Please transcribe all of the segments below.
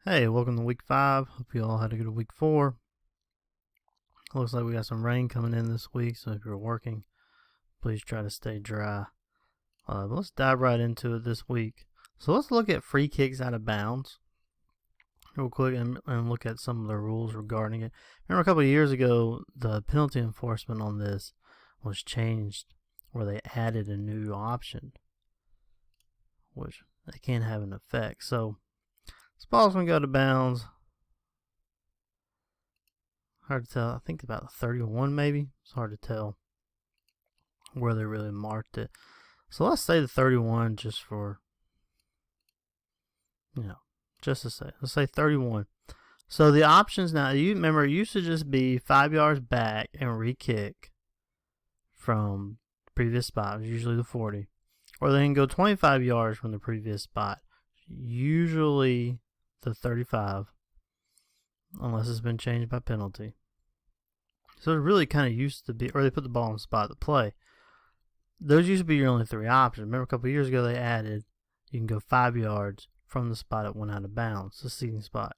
Hey, welcome to week 5. Hope you all had a good week 4. Looks like we got some rain coming in this week, so if you're working, please try to stay dry. But let's dive right into it this week. So let's look at free kicks out of bounds real quick and look at some of the rules regarding it. Remember a couple of years ago, the penalty enforcement on this was changed where they added a new option, which they can have an effect. So this ball's going to go out of bounds. Hard to tell. I think about 31 maybe. It's hard to tell where they really marked it. So let's say the 31 just for, just to say. Let's say 31. So the options now, you remember it used to just be 5 yards back and re-kick from the previous spot, usually the 40. Or they can go 25 yards from the previous spot, usually the 35, unless it's been changed by penalty. So it really kind of used to be, or they put the ball in the spot to play. Those used to be your only 3 options. Remember a couple of years ago they added, you can go 5 yards from the spot it went out of bounds, the seating spot.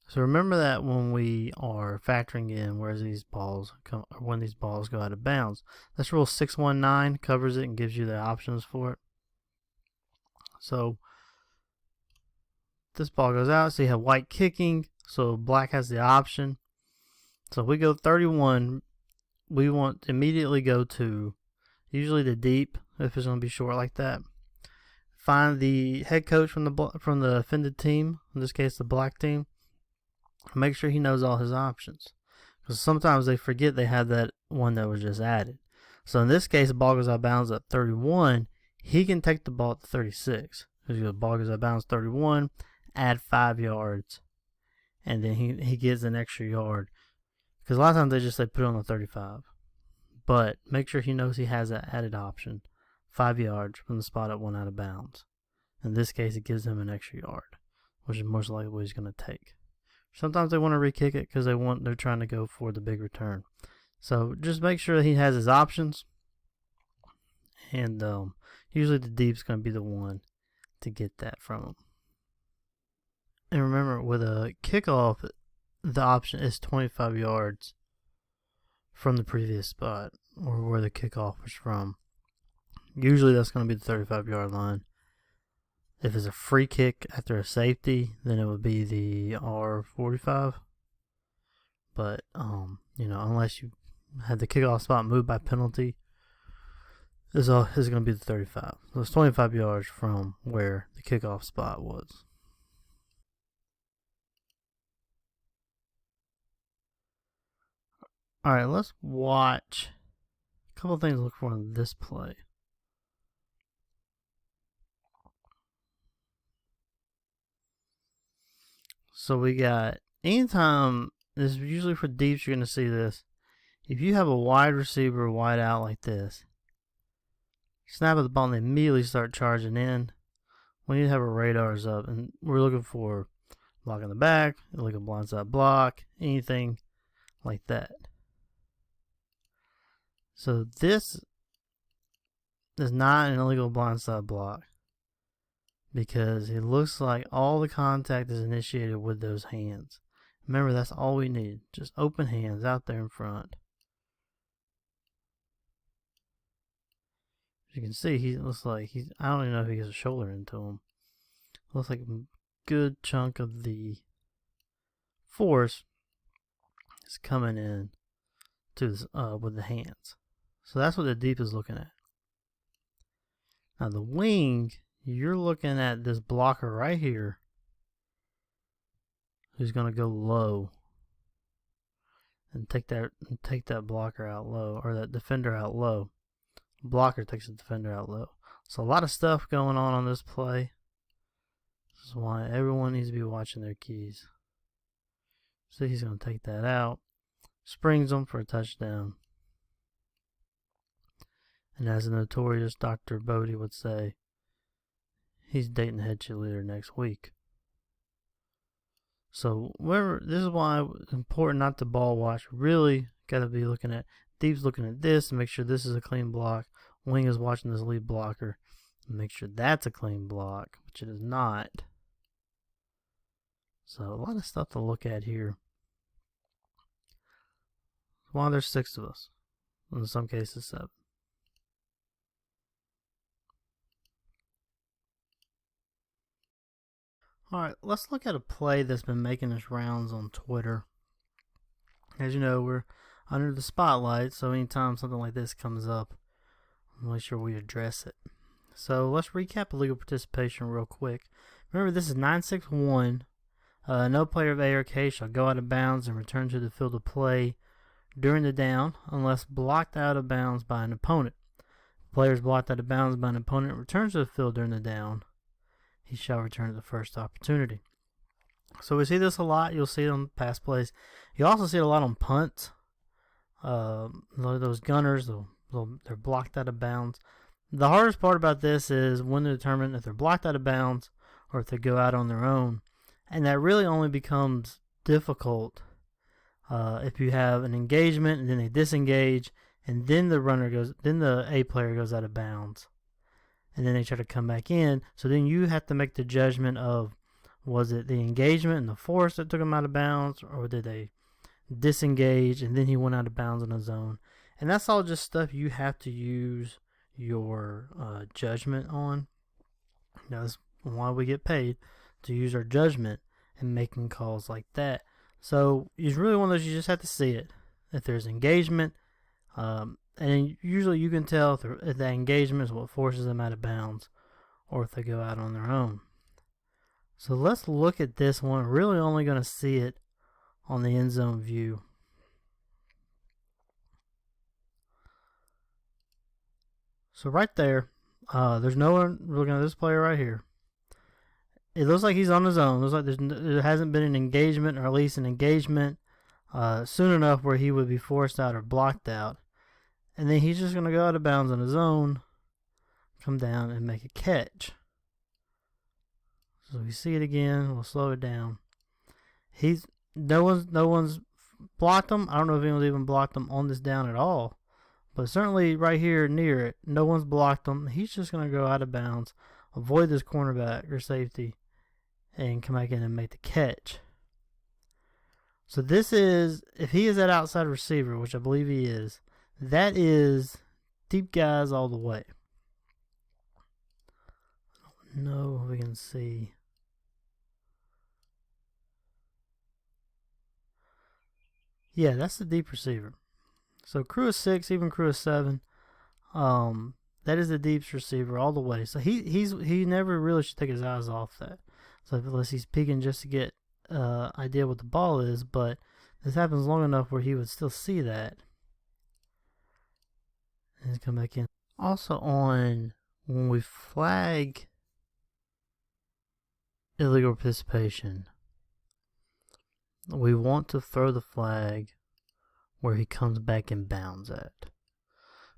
So remember that when we are factoring in where these balls come, or when these balls go out of bounds. That's Rule 619 covers it and gives you the options for it. So this ball goes out, so you have white kicking, so black has the option. So if we go 31, we want to immediately go to usually the deep if it's going to be short like that. Find the head coach from the offended team, in this case the black team. Make sure he knows all his options, because sometimes they forget they have that one that was just added. So in this case, the ball goes out of bounds at 31. He can take the ball at 36. The ball goes out of bounds 31, add 5 yards, and then he gets an extra yard. Because a lot of times they just say put it on the 35. But make sure he knows he has that added option. 5 yards from the spot it went out of bounds. In this case, it gives him an extra yard, which is most likely what he's going to take. Sometimes they want to re-kick it because they're trying to go for the big return. So just make sure that he has his options. And usually the deep's going to be the one to get that from him. And remember, with a kickoff, the option is 25 yards from the previous spot or where the kickoff was from. Usually that's going to be the 35-yard line. If it's a free kick after a safety, then it would be the R45. But, unless you had the kickoff spot moved by penalty, it's going to be the 35. So it's 25 yards from where the kickoff spot was. Alright, let's watch a couple of things to look for in this play. So we got, anytime, this is usually for deeps, you're going to see this. If you have a wide receiver wide out like this, snap at the ball and they immediately start charging in. We need to have our radars up, and we're looking for block in the back, like a blindside block, anything like that. So this is not an illegal blindside block because it looks like all the contact is initiated with those hands. Remember, that's all we need. Just open hands out there in front. As you can see, he looks like I don't even know if he gets a shoulder into him. Looks like a good chunk of the force is coming in to with the hands. So that's what the deep is looking at. Now the wing, you're looking at this blocker right here who's going to go low and take that blocker out low, or that defender out low. Blocker takes the defender out low. So a lot of stuff going on this play. This is why everyone needs to be watching their keys. So he's going to take that out, springs them for a touchdown. And as the notorious Dr. Bodie would say, he's dating the head cheerleader next week. So this is why it's important not to ball watch. Really got to be looking at, deep's looking at this and make sure this is a clean block. Wing is watching this lead blocker and make sure that's a clean block, which it is not. So a lot of stuff to look at here. Why there's 6 of us, in some cases 7. Alright, let's look at a play that's been making its rounds on Twitter. As you know, we're under the spotlight, so anytime something like this comes up, I'll make sure we address it. So let's recap illegal participation real quick. Remember, this is 961. No player of A or K shall go out of bounds and return to the field of play during the down unless blocked out of bounds by an opponent. If players blocked out of bounds by an opponent returns to the field during the down, he shall return at the first opportunity. So we see this a lot. You'll see it on pass plays. You also see it a lot on punts. Those gunners, they're blocked out of bounds. The hardest part about this is when to determine if they're blocked out of bounds or if they go out on their own. And that really only becomes difficult if you have an engagement and then they disengage and then the A player goes out of bounds. And then they try to come back in. So then you have to make the judgment of, was it the engagement and the force that took him out of bounds, or did they disengage and then he went out of bounds in his zone? And that's all just stuff you have to use your judgment on. That's why we get paid, to use our judgment in making calls like that. So it's really one of those, you just have to see it. If there's engagement, and usually you can tell if that engagement is what forces them out of bounds or if they go out on their own. So let's look at this one. We're really only going to see it on the end zone view. So right there, there's no one looking at this player right here. It looks like he's on his own. It looks like there hasn't been an engagement, or at least an engagement soon enough where he would be forced out or blocked out. And then he's just going to go out of bounds on his own, come down and make a catch. So we see it again. We'll slow it down. No one's blocked him. I don't know if anyone's even blocked him on this down at all. But certainly right here near it, no one's blocked him. He's just going to go out of bounds, avoid this cornerback or safety, and come back in and make the catch. So this is, if he is that outside receiver, which I believe he is, that is deep guys all the way. I don't know if we can see. Yeah, that's the deep receiver. So crew of 6, even crew of 7, that is the deep receiver all the way. So he never really should take his eyes off that. So unless he's peeking just to get idea what the ball is, but this happens long enough where he would still see that and come back in. Also, on when we flag illegal participation, we want to throw the flag where he comes back in bounds at,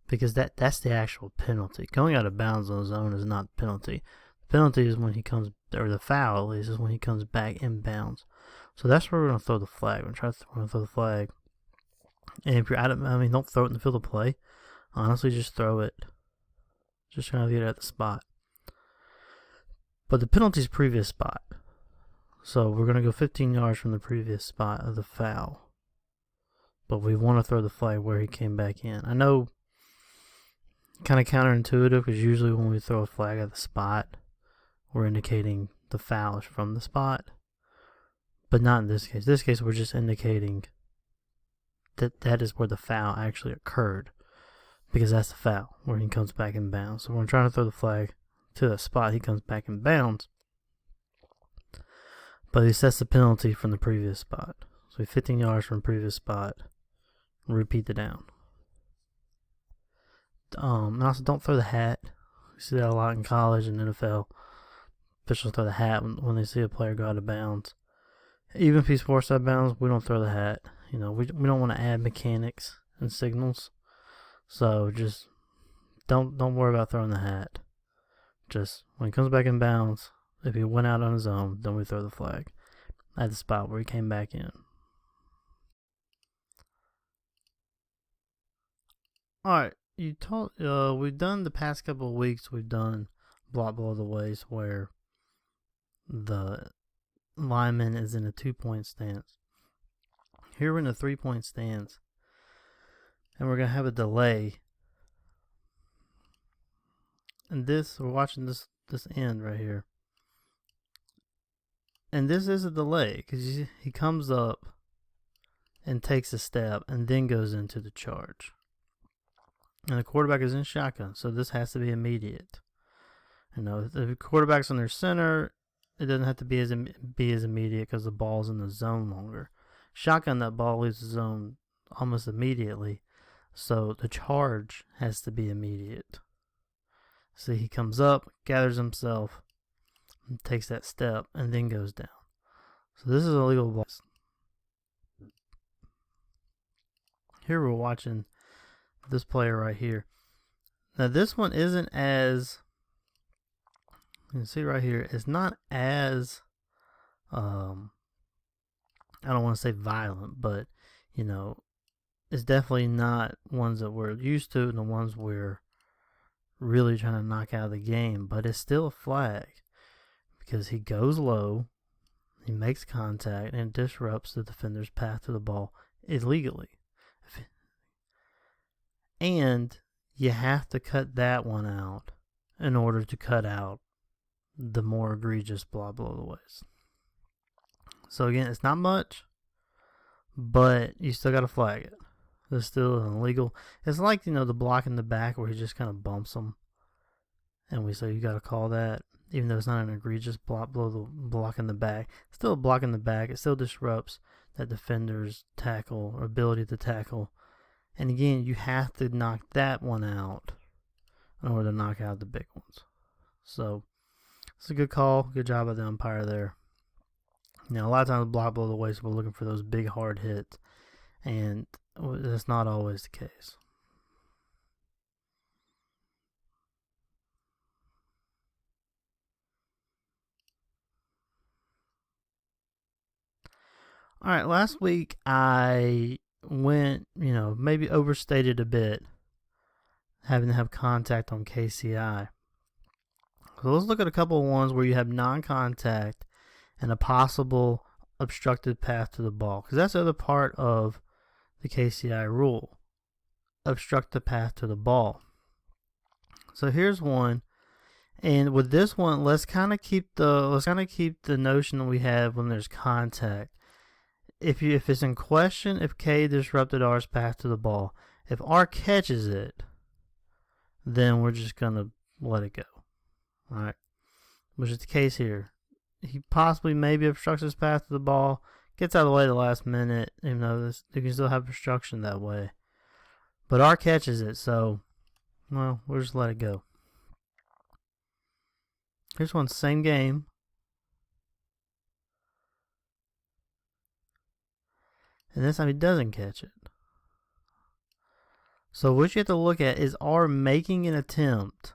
because that's the actual penalty. Going out of bounds on his own is not the penalty. The penalty is when he comes, or the foul at least, is when he comes back in bounds. So that's where we're going to throw the flag. We're going to throw the flag. And if you're out of, don't throw it in the field of play. Honestly, just throw it. Just trying to get it at the spot. But the penalty is previous spot. So we're going to go 15 yards from the previous spot of the foul. But we want to throw the flag where he came back in. I know, kind of counterintuitive, because usually when we throw a flag at the spot, we're indicating the foul is from the spot. But not in this case. In this case, we're just indicating that is where the foul actually occurred, because that's the foul, where he comes back in bounds. So we're trying to throw the flag to the spot he comes back in bounds, but he sets the penalty from the previous spot. So 15 yards from the previous spot, repeat the down. And also, don't throw the hat. We see that a lot in college and NFL. Officials throw the hat when they see a player go out of bounds. Even if he's forced out of bounds, we don't throw the hat. We don't want to add mechanics and signals. So just don't worry about throwing the hat. Just when he comes back in bounds, if he went out on his own, then we throw the flag at the spot where he came back in. Alright, we've done the past couple of weeks, we've done block below the waist where the lineman is in a 2-point stance. Here we're in a 3-point stance, and we're going to have a delay. And this, we're watching this end right here. And this is a delay because he comes up and takes a step and then goes into the charge. And the quarterback is in shotgun, so this has to be immediate. You know, if the quarterback's on their center, it doesn't have to be as immediate because the ball's in the zone longer. Shotgun, that ball leaves the zone almost immediately, so the charge has to be immediate. See, he comes up, gathers himself, and takes that step, and then goes down. So this is a legal ball. Here we're watching this player right here. Now this one isn't as, you can see right here, it's not as, I don't want to say violent, but, you know, it's definitely not ones that we're used to and the ones we're really trying to knock out of the game, but it's still a flag because he goes low, he makes contact, and disrupts the defender's path to the ball illegally. And you have to cut that one out in order to cut out the more egregious blah blah ways. So again, it's not much, but you still got to flag it. It's still illegal. It's like, you know, the block in the back where he just kind of bumps them, and we say you got to call that, even though it's not an egregious block in the back. It's still a block in the back. It still disrupts that defender's tackle or ability to tackle. And again, you have to knock that one out in order to knock out the big ones. So it's a good call. Good job by the umpire there. Now, a lot of times, block below the waist, we're looking for those big hard hits, and that's not always the case. All right, last week I went, you know, maybe overstated a bit, having to have contact on KCI. So let's look at a couple of ones where you have non-contact and a possible obstructed path to the ball, because that's the other part of the KCI rule: obstruct the path to the ball. So here's one, and with this one, let's kind of keep the notion that we have when there's contact. If it's in question, if K disrupted R's path to the ball, if R catches it, then we're just gonna let it go. All right, which is the case here. He possibly maybe obstructs his path to the ball, gets out of the way at the last minute, even though you can still have obstruction that way. But R catches it, so, well, we'll just let it go. Here's one, same game. And this time he doesn't catch it. So what you have to look at is R making an attempt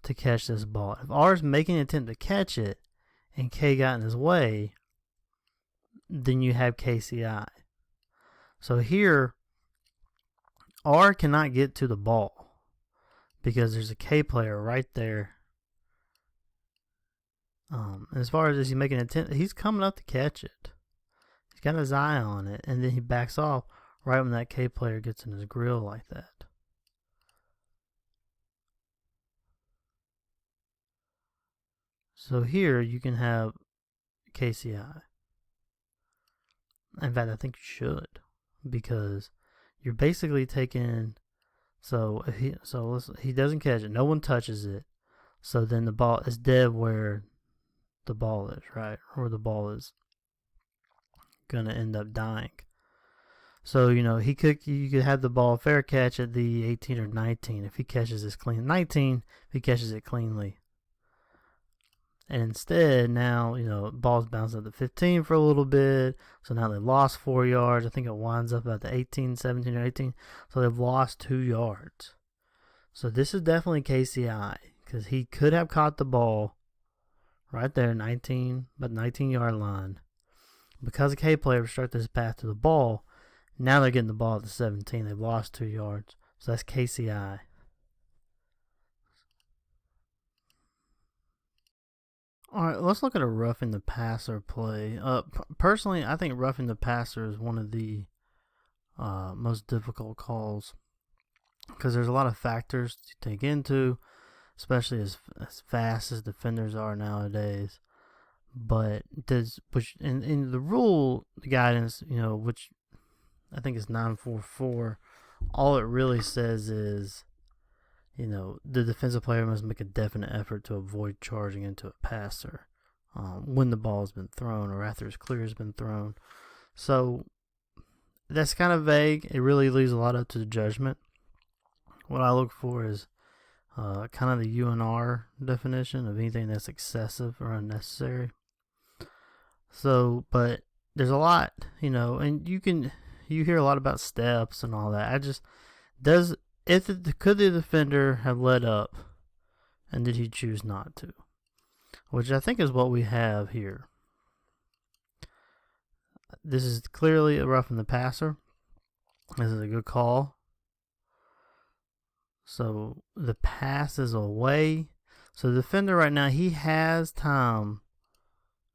to catch this ball. If R is making an attempt to catch it and K got in his way, then you have KCI. So here, R cannot get to the ball because there's a K player right there. As far as he's making an attempt, he's coming up to catch it. He's got his eye on it, and then he backs off right when that K player gets in his grill like that. So here you can have KCI. In fact, I think you should, because you're basically taking. So he doesn't catch it. No one touches it. So then the ball is dead where the ball is, right? Or the ball is gonna end up dying. So, you know, you could have the ball fair catch at the 18 or 19 if he catches this clean. 19 if he catches it cleanly. And instead, now, you know, ball's bounced up to 15 for a little bit. So now they've lost 4 yards. I think it winds up at the 18, 17 or 18. So they've lost 2 yards. So this is definitely KCI, because he could have caught the ball right there, 19-yard line. Because the K player obstructed his path to the ball, now they're getting the ball at the 17. They've lost 2 yards. So that's KCI. All right, let's look at a roughing the passer play. Personally, I think roughing the passer is one of the most difficult calls because there's a lot of factors to take into, especially as fast as defenders are nowadays. But which in the rule, the guidance, which I think is 944, all it really says is, the defensive player must make a definite effort to avoid charging into a passer when the ball has been thrown or after his clear has been thrown. So that's kind of vague. It really leaves a lot up to the judgment. What I look for is kind of the UNR definition of anything that's excessive or unnecessary. So, but there's a lot, and you hear a lot about steps and all that. Could the defender have led up, and did he choose not to? Which I think is what we have here. This is clearly a roughing the passer. This is a good call. So the pass is away. So the defender right now, he has time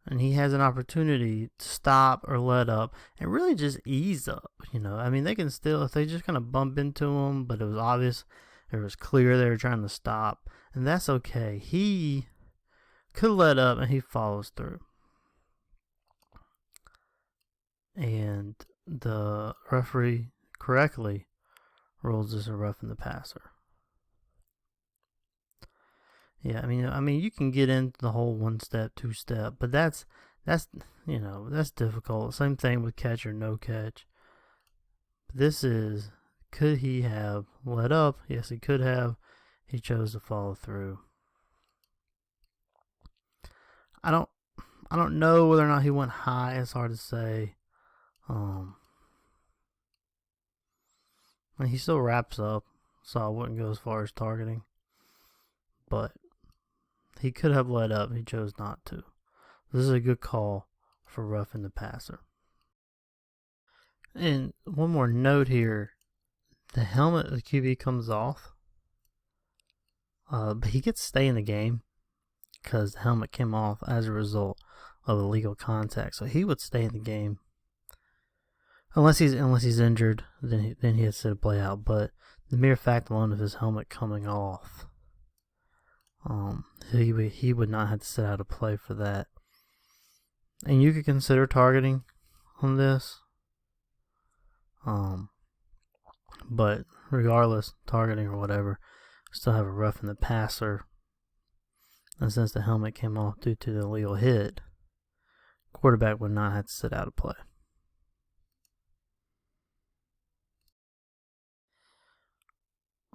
and he has an opportunity to stop or let up and really just ease up. They can still, if they just kind of bump into him, but it was obvious, it was clear they were trying to stop, and that's okay. He could let up and he follows through. And the referee correctly rules this a roughing the passer. Yeah, I mean, you can get into the whole 1-step, 2-step, but that's difficult. Same thing with catch or no catch. This is, could he have let up? Yes, he could have. He chose to follow through. I don't know whether or not he went high. It's hard to say. And he still wraps up, so I wouldn't go as far as targeting. But he could have let up. He chose not to. This is a good call for roughing the passer. And one more note here. The helmet of the QB comes off. But he gets to stay in the game because the helmet came off as a result of illegal contact. So he would stay in the game. Unless he's injured, then he has to play out. But the mere fact alone of his helmet coming off, he would not have to sit out a play for that. And you could consider targeting on this. But regardless, targeting or whatever, still have a roughing the passer. And since the helmet came off due to the illegal hit, quarterback would not have to sit out a play.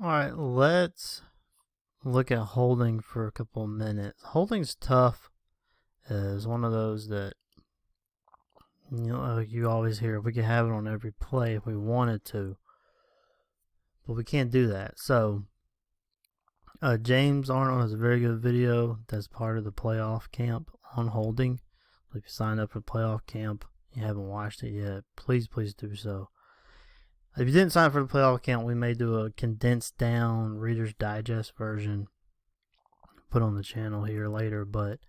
Alright, let's look at holding for a couple of minutes. Holding's tough. It's one of those that you always hear. We could have it on every play if we wanted to, but we can't do that. So James Arnold has a very good video that's part of the playoff camp on holding. So if you signed up for playoff camp, you haven't watched it yet, please do so. If you didn't sign up for the playoff camp, we may do a condensed down Reader's Digest version put on the channel here later, but it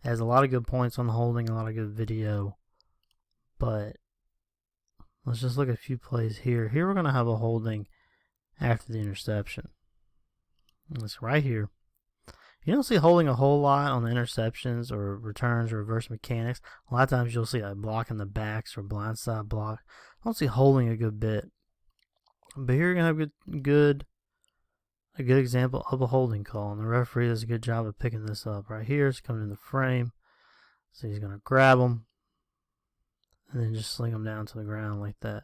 has a lot of good points on holding, a lot of good video. But let's just look at a few plays here. Here we're going to have a holding after the interception. It's right here. You don't see holding a whole lot on the interceptions or returns or reverse mechanics. A lot of times you'll see a block in the backs or blindside block. I don't see holding a good bit. But here you're going to have a good example of a holding call. And the referee does a good job of picking this up. Right here, it's coming in the frame. So he's going to grab him and then just sling him down to the ground like that.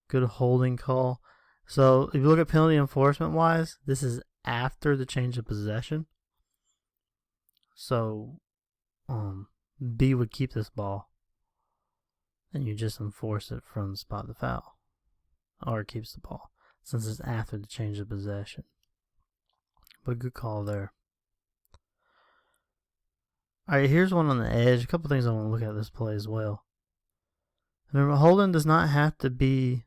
Good holding call. So if you look at penalty enforcement wise, this is after the change of possession. So B would keep this ball and you just enforce it from the spot of the foul. Or it keeps the ball since it's after the change of possession. But good call there. Alright, here's one on the edge. A couple things I want to look at this play as well. Remember, holding does not have to be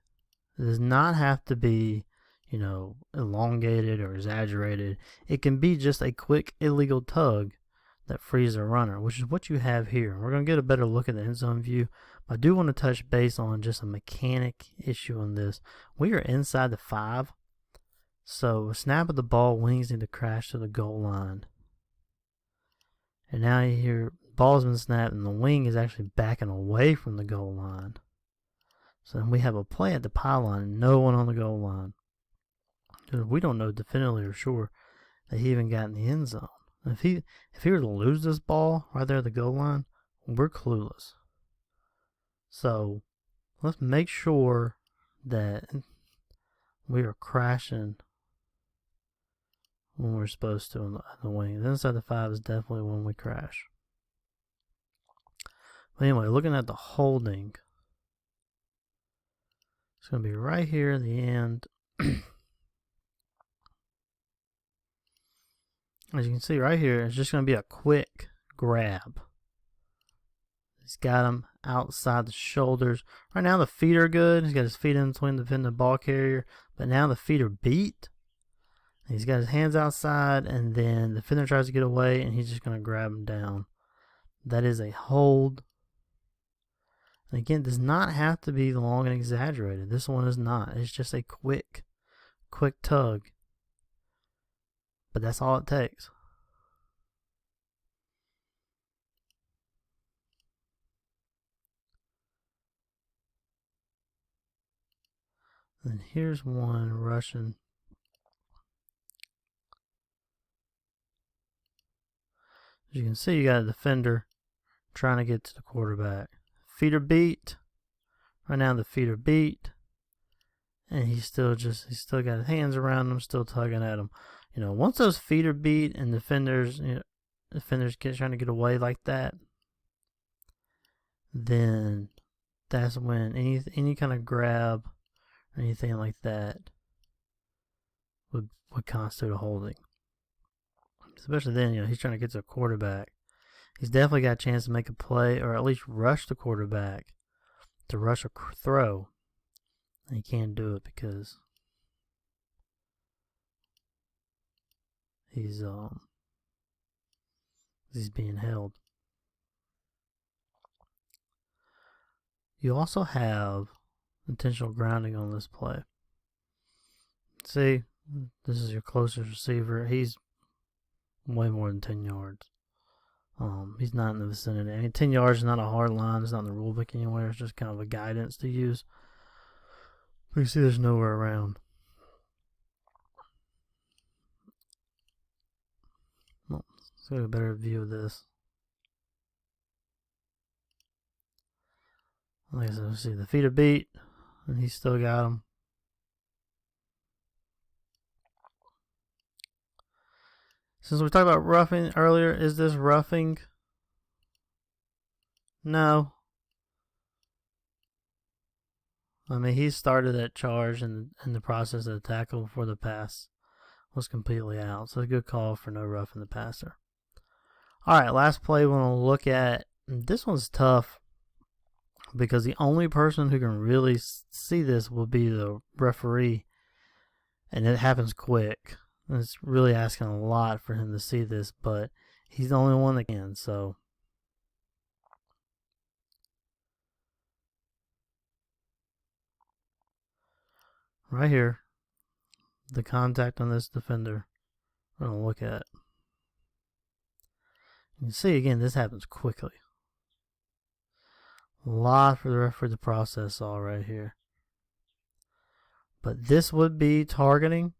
elongated or exaggerated. It can be just a quick illegal tug that frees the runner, which is what you have here. We're going to get a better look at the end zone view. But I do want to touch base on just a mechanic issue on this. We are inside the 5, so a snap of the ball, wings need to crash to the goal line. And now you hear ball's been snapped and the wing is actually backing away from the goal line. So then we have a play at the pylon and no one on the goal line. We don't know definitively or sure that he even got in the end zone. If he were to lose this ball right there at the goal line, we're clueless. So let's make sure that we are crashing when we're supposed to on the wing. The inside the 5 is definitely when we crash. But anyway, looking at the holding, it's going to be right here in the end. As you can see right here, it's just going to be a quick grab. He's got him outside the shoulders. Right now the feet are good. He's got his feet in between the defender and ball carrier. But now the feet are beat. He's got his hands outside, and then the defender tries to get away, and he's just going to grab him down. That is a hold. And again, does not have to be long and exaggerated. This one is not. It's just a quick tug. But that's all it takes. And here's one rushing. As you can see, you got a defender trying to get to the quarterback. Feet are beat. Right now the feet are beat. And he's still got his hands around him, still tugging at him. You know, once those feet are beat and defenders trying to get away like that, then that's when any kind of grab or anything like that would constitute a holding. Especially then, you know, he's trying to get to a quarterback. He's definitely got a chance to make a play or at least rush the quarterback to rush a throw. And he can't do it because he's being held. You also have intentional grounding on this play. See, this is your closest receiver. He's way more than 10 yards. He's not in the vicinity. I mean, 10 yards is not a hard line. It's not in the rule book anywhere. It's just kind of a guidance to use. But you see there's nowhere around. Well, let's get a better view of this. Like I said, see the feet are beat, and he's still got them. Since we talked about roughing earlier, is this roughing? No. I mean, he started that charge in the process of the tackle before the pass was completely out. So a good call for no roughing the passer. All right, last play we want to look at. This one's tough because the only person who can really see this will be the referee, and it happens quick. It's really asking a lot for him to see this, but he's the only one that can, so. Right here, the contact on this defender, we're going to look at. You can see, again, this happens quickly. A lot for the referee to process all right here. But this would be targeting.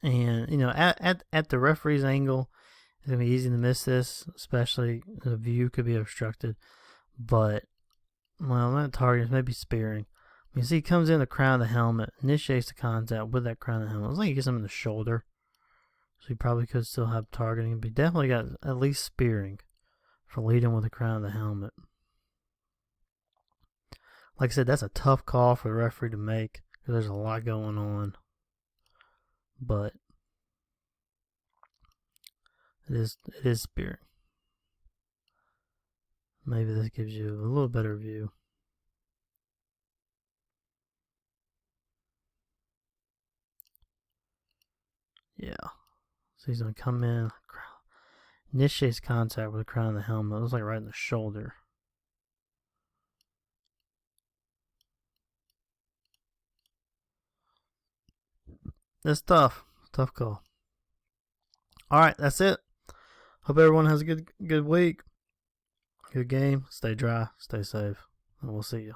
And, you know, at the referee's angle, it's going to be easy to miss this, especially the view could be obstructed. But, well, not targeting, maybe spearing. You see, he comes in the crown of the helmet, initiates the contact with that crown of the helmet. It's like he gets him in the shoulder. So he probably could still have targeting, but he definitely got at least spearing for leading with the crown of the helmet. Like I said, that's a tough call for the referee to make because there's a lot going on. But it is spearing. Maybe this gives you a little better view. Yeah. So he's going to come in. Initiates contact with the crown of the helmet. It looks like right in the shoulder. It's tough. Tough call. Alright, that's it. Hope everyone has a good week. Good game. Stay dry. Stay safe. And we'll see you.